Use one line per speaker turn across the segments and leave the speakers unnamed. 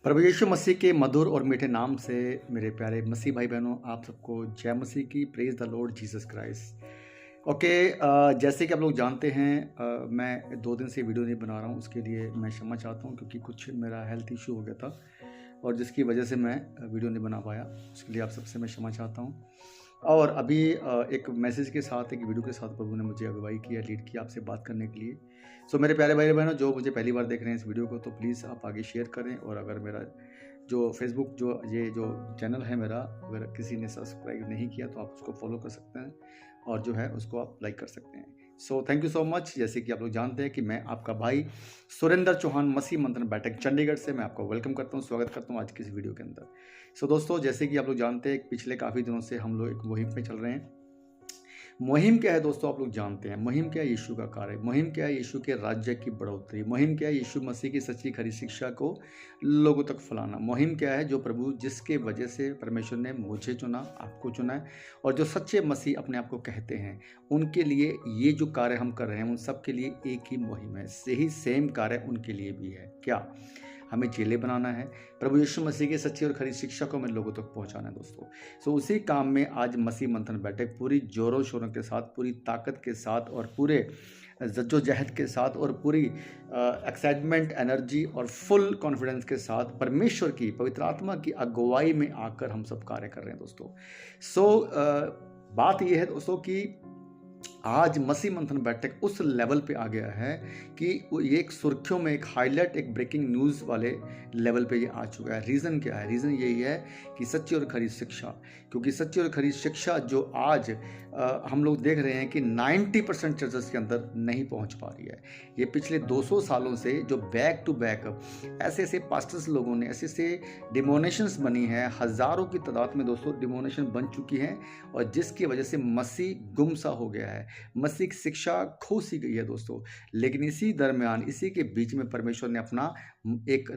प्रभु यीशु मसीह के मधुर और मीठे नाम से मेरे प्यारे मसीह भाई बहनों, आप सबको जय मसीह की। Praise the Lord Jesus Christ. Okay, जैसे कि आप लोग जानते हैं, मैं 2 दिन से वीडियो नहीं बना रहा हूँ। उसके लिए मैं क्षमा चाहता हूँ, क्योंकि कुछ मेरा हेल्थ इशू हो गया था और जिसकी वजह से मैं वीडियो नहीं बना पाया। उसके लिए आप सबसे मैं क्षमा चाहता हूँ। और अभी एक मैसेज के साथ, एक वीडियो के साथ प्रभु ने मुझे अगुवाई किया, लीड किया आपसे बात करने के लिए। सो मेरे प्यारे भाई बहनों, जो मुझे पहली बार देख रहे हैं इस वीडियो को, तो प्लीज़ आप आगे शेयर करें। और अगर मेरा जो फेसबुक जो चैनल है मेरा, अगर किसी ने सब्सक्राइब नहीं किया तो आप उसको फॉलो कर सकते हैं और जो है उसको आप लाइक कर सकते हैं। So thank you so much. जैसे कि आप लोग जानते हैं कि मैं आपका भाई सुरेंद्र चौहान मसीह मंथन बैठक चंडीगढ़ से मैं आपका वेलकम करता हूं, स्वागत करता हूं आज की इस वीडियो के अंदर। सो दोस्तों, जैसे कि आप लोग जानते हैं, पिछले काफ़ी दिनों से हम लोग एक मुहिम पे चल रहे हैं। मुहिम क्या है दोस्तों, आप लोग जानते हैं। मुहिम क्या है? यीशु का कार्य। मुहिम क्या है? यीशु के राज्य की बढ़ोतरी। मुहिम क्या है? यीशु मसीह की सच्ची खरी शिक्षा को लोगों तक फैलाना। मुहिम क्या है? जो प्रभु जिसके वजह से परमेश्वर ने मुझे चुना, आपको चुना है, और जो सच्चे मसीह अपने आप को कहते हैं, उनके लिए ये जो कार्य हम कर रहे हैं, उन सब के लिए एक ही मुहिम है। यही सेम कार्य उनके लिए भी है। क्या? हमें चेले बनाना है, प्रभु यीशु मसीह की सच्ची और खरी शिक्षा को हमें लोगों तक पहुंचाना है दोस्तों। सो उसी काम में आज मसीह मंथन बैठक पूरी जोरों शोरों के साथ, पूरी ताकत के साथ और पूरे जद्दोजहद के साथ और पूरी एक्साइटमेंट, एनर्जी और फुल कॉन्फिडेंस के साथ परमेश्वर की पवित्र आत्मा की अगुवाई में आकर हम सब कार्य कर रहे हैं दोस्तों। सो बात यह है दोस्तों कि आज मसीह मंथन बैठक उस लेवल पे आ गया है कि ये एक सुर्खियों में, एक हाईलाइट, एक ब्रेकिंग न्यूज़ वाले लेवल पे ये आ चुका है। रीज़न क्या है? रीज़न यही है कि सच्ची और खरी शिक्षा, क्योंकि सच्ची और खरी शिक्षा जो आज हम लोग देख रहे हैं कि 90% चर्चेस के अंदर नहीं पहुंच पा रही है। ये पिछले 200 सालों से जो बैक टू बैक ऐसे ऐसे पास्टर्स लोगों ने, ऐसे ऐसे डिमोनेशंस बनी है, हज़ारों की तादाद में दोस्तों डिमोनेशन बन चुकी हैं, और जिसकी वजह से मसीह गुमसा हो गया है, मसीह की शिक्षा खो सी गई है दोस्तों। लेकिन इसी दरमियान, इसी के बीच में परमेश्वर ने अपना एक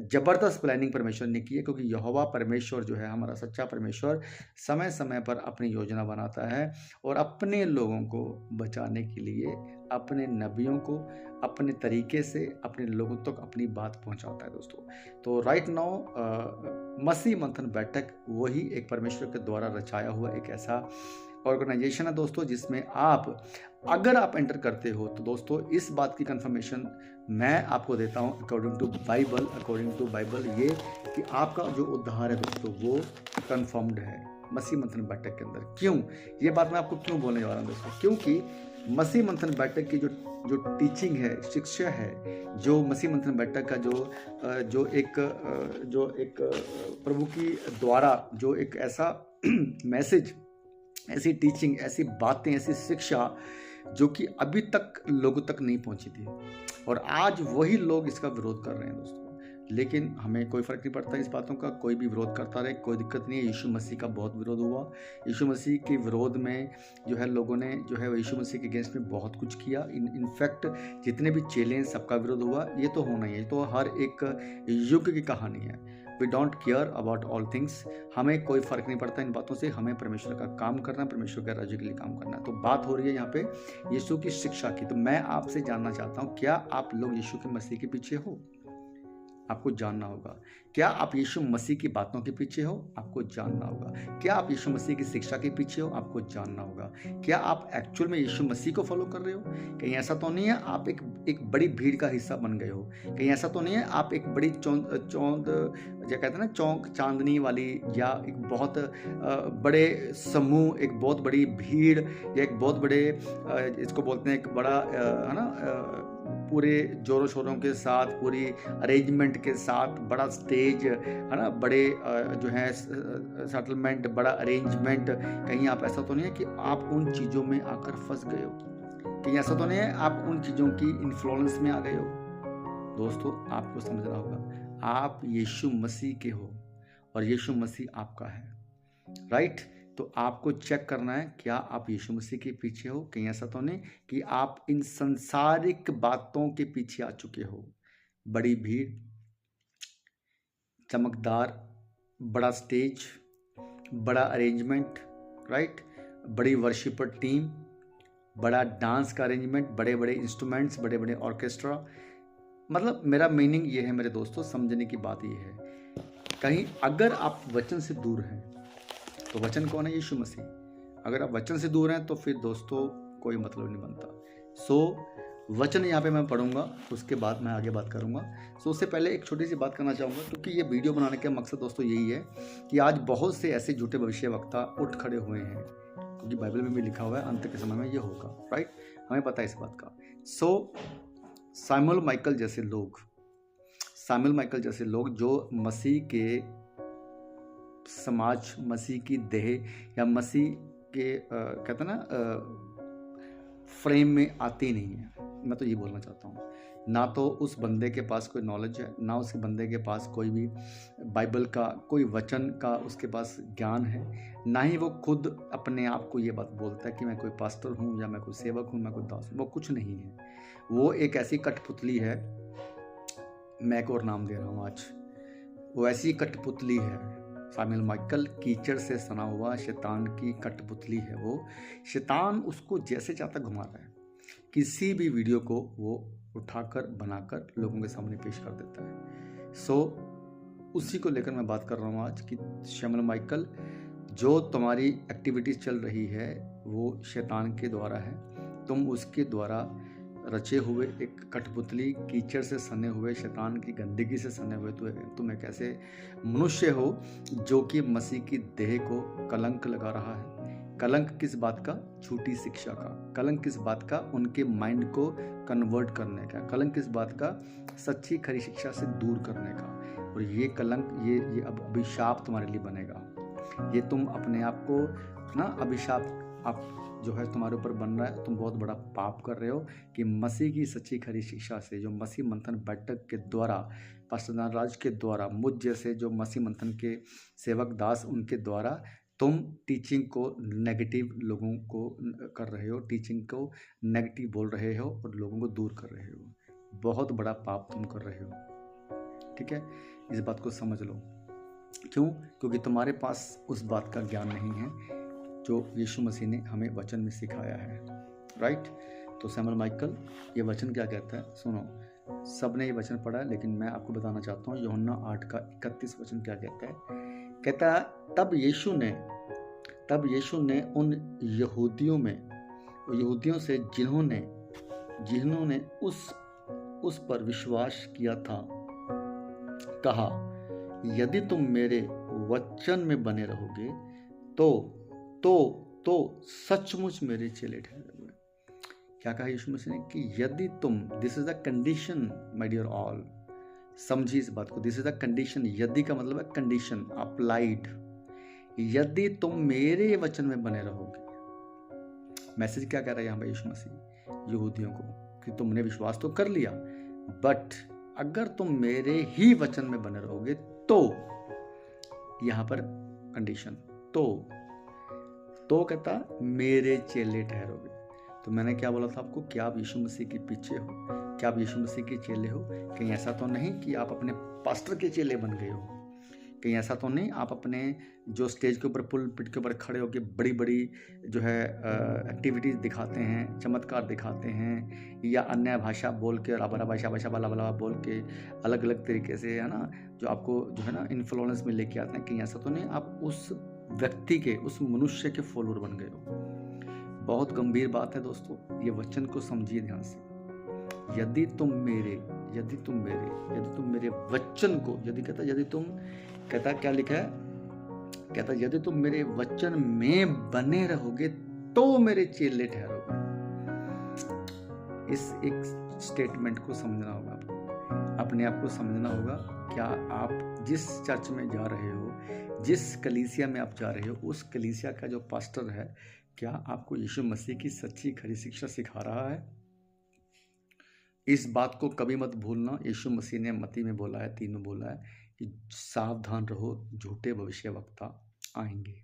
जबरदस्त प्लानिंग परमेश्वर ने की है, क्योंकि यहोवा परमेश्वर जो है, हमारा सच्चा परमेश्वर, समय समय पर अपनी योजना बनाता है और अपने लोगों को बचाने के लिए अपने नबियों को अपने तरीके से अपने लोगों तक अपनी बात पहुंचाता है दोस्तों। तो राइट नाउ मसीह मंथन बैठक वही एक परमेश्वर के द्वारा रचाया हुआ एक ऐसा ऑर्गेनाइजेशन है दोस्तों, जिसमें अगर आप एंटर करते हो तो दोस्तों इस बात की कंफर्मेशन मैं आपको देता हूं अकॉर्डिंग टू बाइबल, ये कि आपका जो उद्धार है दोस्तों वो कंफर्म्ड है मसीह मंथन बैठक के अंदर। क्यों? ये बात मैं आपको क्यों बोलने जा रहा हूं दोस्तों? क्योंकि मसीह मंथन बैठक की जो टीचिंग है, शिक्षा है, जो मसीह मंथन बैठक का जो एक प्रभु की द्वारा जो एक ऐसा मैसेज, ऐसी टीचिंग, ऐसी बातें, ऐसी शिक्षा जो कि अभी तक लोगों तक नहीं पहुंची थी, और आज वही लोग इसका विरोध कर रहे हैं दोस्तों। लेकिन हमें कोई फर्क नहीं पड़ता इस बातों का, कोई भी विरोध करता रहे, कोई दिक्कत नहीं है। यीशु मसीह का बहुत विरोध हुआ। यीशु मसीह के विरोध में जो है लोगों ने जो है यीशु मसीह के अगेंस्ट में बहुत कुछ किया। इनफैक्ट जितने भी चेले हैं सबका विरोध हुआ। ये तो होना ही है, तो हर एक युग की कहानी है। We don't care about all things. हमें कोई फर्क नहीं पड़ता इन बातों से। हमें परमेश्वर का काम करना, परमेश्वर के राज्य के लिए काम करना। तो बात हो रही है यहाँ पे यीशु की शिक्षा की। तो मैं आपसे जानना चाहता हूँ, क्या आप लोग यीशु के मसीह के पीछे हो? आपको जानना होगा। क्या आप यीशु मसीह की बातों के पीछे हो? आपको जानना होगा। क्या आप यीशु मसीह की शिक्षा के पीछे हो? आपको जानना होगा। क्या आप एक्चुअल में यीशु मसीह को फॉलो कर रहे हो? कहीं ऐसा तो नहीं है आप एक बड़ी भीड़ का हिस्सा बन गए हो? कहीं ऐसा तो नहीं है आप एक बड़ी चौंध जो कहते हैं ना, चौंक चांदनी वाली, या एक बहुत बड़े समूह, एक बहुत बड़ी भीड़, या एक बहुत बड़े इसको बोलते हैं एक बड़ा है ना, पूरे जोरों शोरों के साथ, पूरी अरेंजमेंट के साथ, बड़ा स्टेज है ना, बड़े जो है सेटलमेंट, बड़ा अरेंजमेंट। कहीं आप ऐसा तो नहीं है कि आप उन चीज़ों में आकर फंस गए हो? कहीं ऐसा तो नहीं है आप उन चीज़ों की इन्फ्लुएंस में आ गए हो? दोस्तों आपको समझना होगा, आप यीशु मसीह के हो और यीशु मसीह आपका है, राइट? तो आपको चेक करना है, क्या आप यीशु मसीह के पीछे हो? कहीं ऐसा तो नहीं कि आप इन संसारिक बातों के पीछे आ चुके हो। बड़ी भीड़, चमकदार, बड़ा स्टेज, बड़ा अरेंजमेंट, राइट? बड़ी वर्शिपर टीम, बड़ा डांस का अरेंजमेंट, बड़े बड़े इंस्ट्रूमेंट्स, बड़े बड़े ऑर्केस्ट्रा, मतलब मेरा मीनिंग ये है मेरे दोस्तों, समझने की बात ये है, कहीं अगर आप वचन से दूर हैं तो वचन कौन है? यीशु मसीह। अगर आप वचन से दूर हैं तो फिर दोस्तों कोई मतलब नहीं बनता। सो वचन यहाँ पे मैं पढ़ूंगा, उसके बाद मैं आगे बात करूंगा। सो उससे पहले एक छोटी सी बात करना चाहूँगा, क्योंकि ये वीडियो बनाने का मकसद दोस्तों यही है कि आज बहुत से ऐसे झूठे भविष्यवक्ता उठ खड़े हुए हैं, क्योंकि बाइबल में भी लिखा हुआ है अंत के समय में ये होगा, राइट? हमें पता है इस बात का। सो सैमुअल माइकल जैसे लोग जो मसीह के समाज, मसीह की देह या मसीह के कहते हैं ना फ्रेम में आती नहीं है, मैं तो ये बोलना चाहता हूँ। ना तो उस बंदे के पास कोई नॉलेज है, ना उस बंदे के पास कोई भी बाइबल का कोई वचन का उसके पास ज्ञान है, ना ही वो खुद अपने आप को ये बात बोलता है कि मैं कोई पास्टर हूँ या मैं कोई सेवक हूँ, मैं कोई दास हूँ। वो कुछ नहीं है, वो एक ऐसी कठपुतली है, मैं एक और नाम दे रहा हूँ आज, वो ऐसी कठपुतली है। सैमुअल माइकल कीचड़ से सना हुआ शैतान की कठपुतली है वो। शैतान उसको जैसे चाहता घुमा रहा है, किसी भी वीडियो को वो उठाकर बनाकर लोगों के सामने पेश कर देता है। सो उसी को लेकर मैं बात कर रहा हूँ आज कि सैमुअल माइकल, जो तुम्हारी एक्टिविटीज़ चल रही है वो शैतान के द्वारा है। तुम उसके द्वारा रचे हुए एक कठपुतली, कीचड़ से सने हुए, शैतान की गंदगी से सने हुए तुम एक ऐसे मनुष्य हो जो कि मसीह की देह को कलंक लगा रहा है। कलंक किस बात का? झूठी शिक्षा का। कलंक किस बात का? उनके माइंड को कन्वर्ट करने का। कलंक किस बात का? सच्ची खरी शिक्षा से दूर करने का। और ये कलंक, ये अब अभिशाप तुम्हारे लिए बनेगा। ये तुम अपने आप को ना अभिशाप आप जो है तुम्हारे ऊपर बन रहा है। तुम बहुत बड़ा पाप कर रहे हो कि मसीह की सच्ची खरी शिक्षा से, जो मसीह मंथन बैठक के द्वारा, पास्टर राज के द्वारा, मुझ जैसे जो मसीह मंथन के सेवक दास, उनके द्वारा तुम टीचिंग को नेगेटिव लोगों को कर रहे हो, टीचिंग को नेगेटिव बोल रहे हो और लोगों को दूर कर रहे हो। बहुत बड़ा पाप तुम कर रहे हो, ठीक है? इस बात को समझ लो। क्यों? क्योंकि तुम्हारे पास उस बात का ज्ञान नहीं है जो यीशु मसीह ने हमें वचन में सिखाया है, राइट? तो सैमुअल माइकल ये वचन क्या कहता है सुनो। सब ने ये वचन पढ़ा है, लेकिन मैं आपको बताना चाहता हूँ यूहन्ना 8:31 वचन क्या कहता है। कहता है, तब यीशु ने उन यहूदियों से जिन्होंने उस पर विश्वास किया था कहा, यदि तुम मेरे वचन में बने रहोगे तो सचमुच मेरे चेले ठहरोगे। क्या कहा यीशु मसीह ने? कि यदि तुम, this is the condition my dear all, समझिए इस बात को, दिस इज द कंडीशन। यदि का मतलब है कंडीशन अप्लाइड। यदि तुम मेरे वचन में बने रहोगे। मैसेज क्या कह रहा है यहाँ पर यीशु मसीह यहूदियों को? कि तुमने विश्वास तो कर लिया, बट अगर तुम मेरे ही वचन में बने रहोगे तो, यहां पर कंडीशन, तो कहता मेरे चेले ठहरोगे। तो मैंने क्या बोला था आपको? क्या आप यीशु मसीह के पीछे हो? क्या आप यीशु मसीह के चेले हो? कहीं ऐसा तो नहीं कि आप अपने पास्टर के चेले बन गए हो? कहीं ऐसा तो नहीं आप अपने जो स्टेज के ऊपर, पुलपिट के ऊपर खड़े होकर बड़ी बड़ी जो है एक्टिविटीज़ दिखाते हैं, चमत्कार दिखाते हैं, या अन्य भाषा बोल के, अबरा भाषा बाला बोल के अलग अलग तरीके से, है ना, जो आपको जो है ना इन्फ्लुएंस में लेके आते हैं? कहीं ऐसा तो नहीं आप उस व्यक्ति के, उस मनुष्य के फॉलोअर बन गए हो? बहुत गंभीर बात है दोस्तों, ये वचन को समझिए ध्यान से। यदि तुम मेरे वचन को, यदि तुम कहता क्या लिखा है? कहता यदि तुम मेरे वचन में बने रहोगे तो मेरे चेले ठहरोगे। इस एक स्टेटमेंट को समझना होगा आपको, अपने आप को समझना होगा। क्या आप जिस चर्च में जा रहे हो, जिस कलीसिया में आप जा रहे हो, उस कलीसिया का जो पास्टर है, क्या आपको यीशु मसीह की सच्ची खरी शिक्षा सिखा रहा है? इस बात को कभी मत भूलना। यीशु मसीह ने मत्ती में बोला है, 3 में बोला है कि सावधान रहो, झूठे भविष्यवक्ता आएंगे।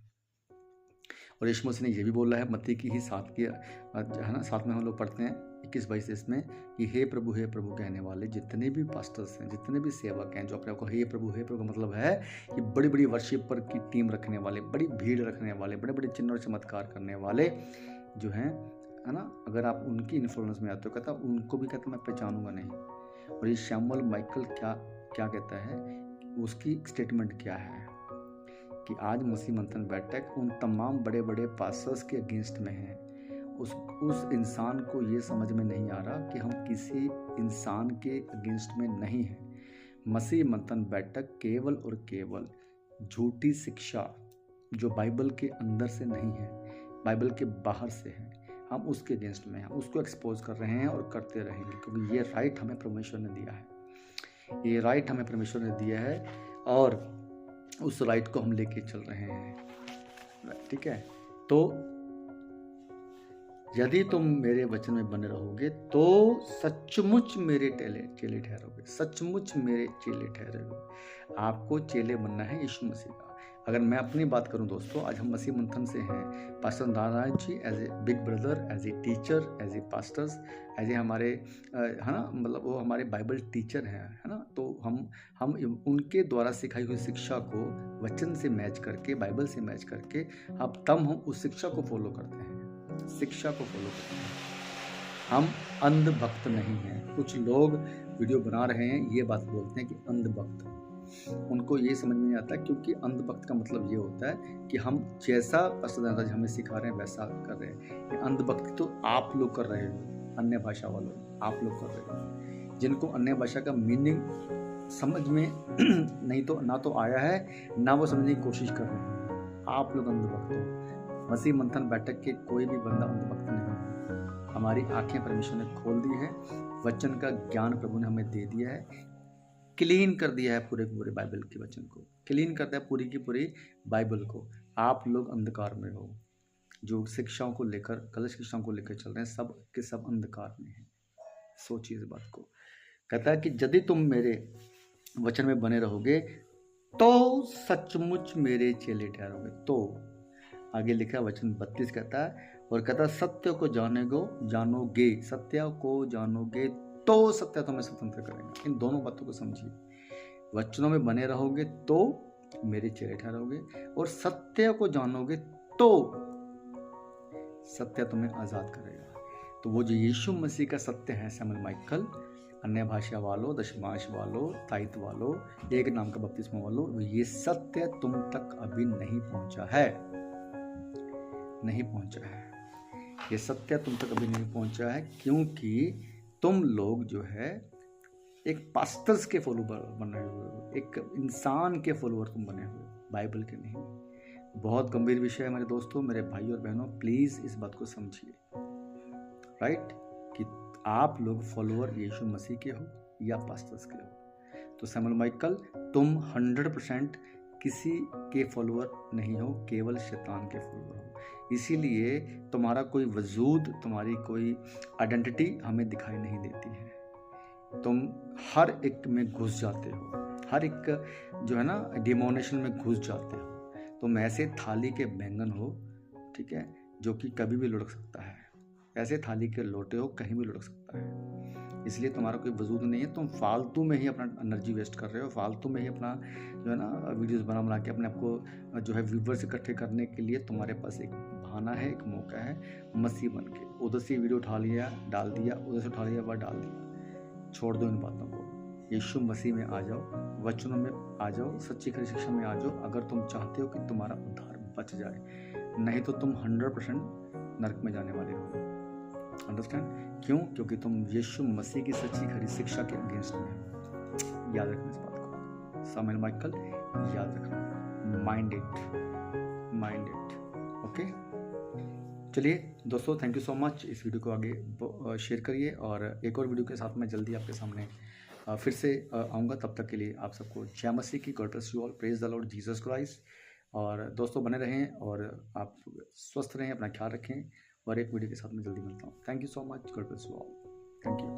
और यीशु मसीह ने यह भी बोला है मत्ती की ही 7 की, है ना, 7 में हम लोग पढ़ते हैं 21-22 में कि हे प्रभु कहने वाले जितने भी पास्टर्स हैं, जितने भी सेवक हैं, जो अपने को हे प्रभु का मतलब है कि बड़ी बड़ी वर्शिपर की टीम रखने वाले, बड़ी भीड़ रखने वाले, बड़े बड़े चिन्ह और चमत्कार करने वाले जो हैं, है ना, अगर आप उनकी इन्फ्लुएंस में आते हो, कहता उनको भी कहता मैं पहचानूंगा नहीं। और ये शैमुअल माइकल क्या क्या कहता है, उसकी स्टेटमेंट क्या है कि आज मसीह मंथन बैठक उन तमाम बड़े बड़े पास्टर्स के अगेंस्ट में है। उस इंसान को ये समझ में नहीं आ रहा कि हम किसी इंसान के अगेंस्ट में नहीं हैं। मसीह मंथन बैठक केवल और केवल झूठी शिक्षा जो बाइबल के अंदर से नहीं है, बाइबल के बाहर से है, हम उसके अगेंस्ट में हैं, उसको एक्सपोज कर रहे हैं और करते रहेंगे, क्योंकि ये राइट हमें परमेश्वर ने दिया है, ये राइट हमें परमेश्वर ने दिया है और उस राइट को हम लेके चल रहे हैं। ठीक है, तो यदि तुम मेरे वचन में बने रहोगे तो सचमुच मेरे चेले ठहरोगे, सचमुच मेरे चेले ठहरोगे। आपको चेले बनना है यीशु मसीह का। अगर मैं अपनी बात करूं दोस्तों, आज हम मसीह मंथन से हैं। Pastor Narayan ji as a big brother, as a teacher, as a pastors, as a हमारे है ना, मतलब वो हमारे बाइबल टीचर हैं, है ना। तो हम उनके द्वारा सिखाई हुई शिक्षा को वचन से मैच करके, बाइबल से मैच करके अब तब हम उस शिक्षा को फॉलो करते हैं, शिक्षा को फॉलो करते हैं। हम अंधभक्त नहीं हैं। कुछ लोग वीडियो बना रहे हैं, ये बात बोलते हैं कि अंधभक्त, उनको ये समझ में नहीं आता, क्योंकि अंधभक्त का मतलब ये होता है कि हम जैसा पास्टर जी हमें सिखा रहे हैं वैसा कर रहे हैं। अंधभक्ति तो आप लोग कर रहे हो, अन्य भाषा वालों, आप लोग कर रहे हो, जिनको अन्य भाषा का मीनिंग समझ में नहीं तो ना तो आया है, ना वो समझने की कोशिश कर रहे हैं। आप लोग अंधभक्त हो। मसीह मंथन बैठक के कोई भी बंदा अंधभक्त नहीं है। हमारी आंखें परमेश्वर ने खोल दी है, वचन का ज्ञान प्रभु ने हमें दे दिया है, क्लीन कर दिया है पूरे पूरे बाइबल के वचन को, क्लीन करता है पूरी की पूरी बाइबल को। आप लोग अंधकार में हो, जो शिक्षाओं को लेकर, गलत शिक्षाओं को लेकर चल रहे हैं, सब के सब अंधकार में हैं। सोचिए इस बात को। कहता है कि यदि तुम मेरे वचन में बने रहोगे तो सचमुच मेरे चेले ठहरोगे। तो आगे लिखा वचन 32 कहता है, और कहता है सत्य को जानोगे, सत्य को जानोगे तो सत्य तुम्हें स्वतंत्र करेगा। इन दोनों बातों को समझिए। वचनों में बने रहोगे तो मेरे चेले ठहरोगे, और सत्य को जानोगे तो सत्य तुम्हें आजाद करेगा। तो वो जो यीशु मसीह का सत्य है, शैमुअल माइकल, अन्य भाषा वालों, दशमांश वालों, ताइत्व वालों, एक नाम का बपतिस्मा वालों, ये सत्य तुम तक अभी नहीं पहुंचा है, नहीं पहुंचा है। ये सत्य तुम तक अभी नहीं पहुंचा है, क्योंकि तुम लोग जो है एक पास्टर्स के फॉलोवर बने हुए हो, एक इंसान के फॉलोवर तुम बने हुए, बाइबल के नहीं। बहुत गंभीर विषय है मेरे दोस्तों, मेरे भाई और बहनों, प्लीज इस बात को समझिए, राइट, कि आप लोग फॉलोवर यीशु मसीह के हो या पास्टर्स के हो। तो शैमुअल माइकल, तुम 100% किसी के फॉलोवर नहीं हो, केवल शैतान के फॉलोवर हो। इसीलिए तुम्हारा कोई वजूद, तुम्हारी कोई आइडेंटिटी हमें दिखाई नहीं देती है। तुम हर एक में घुस जाते हो, हर एक जो है ना डिमोनेशन में घुस जाते हो। तुम ऐसे थाली के बैंगन हो, ठीक है, जो कि कभी भी लुढ़क सकता है। ऐसे थाली के लोटे हो, कहीं भी लुढ़क सकता है। इसलिए तुम्हारा कोई वजूद नहीं है। तुम फालतू में ही अपना एनर्जी वेस्ट कर रहे हो, फालतू में ही अपना जो है ना वीडियोस बना के अपने आपको जो है व्यूवर्स इकट्ठे करने के लिए तुम्हारे पास एक बहाना है, एक मौका है, मसीह बन के। उधर से वीडियो उठा लिया, डाल दिया, उधर से उठा लिया, वह डाल दिया। छोड़ दो इन बातों को, यीशु मसीह में आ जाओ, वचनों में आ जाओ, सच्ची खरी शिक्षा में आ जाओ, अगर तुम चाहते हो कि तुम्हारा उद्धार बच जाए। नहीं तो तुम 100% नरक में जाने वाले हो। अंडरस्टैंड? क्यों? क्योंकि तुम यीशु मसीह की सच्ची खरी शिक्षा के अगेंस्ट में हो। याद रखना इस बात को, शैमुअल माइकल, याद रखना, माइंड इट, ओके। चलिए दोस्तों, थैंक यू सो मच। इस वीडियो को आगे शेयर करिए, और एक और वीडियो के साथ मैं जल्दी आपके सामने फिर से आऊँगा। तब तक के लिए आप सबको जय मसीह की, God bless you all, praise the Lord Jesus Christ. और दोस्तों बने रहें और आप स्वस्थ रहें, अपना ख्याल रखें, और एक वीडियो के साथ मैं जल्दी मिलता हूँ। Thank you so much, God bless you all, thank you.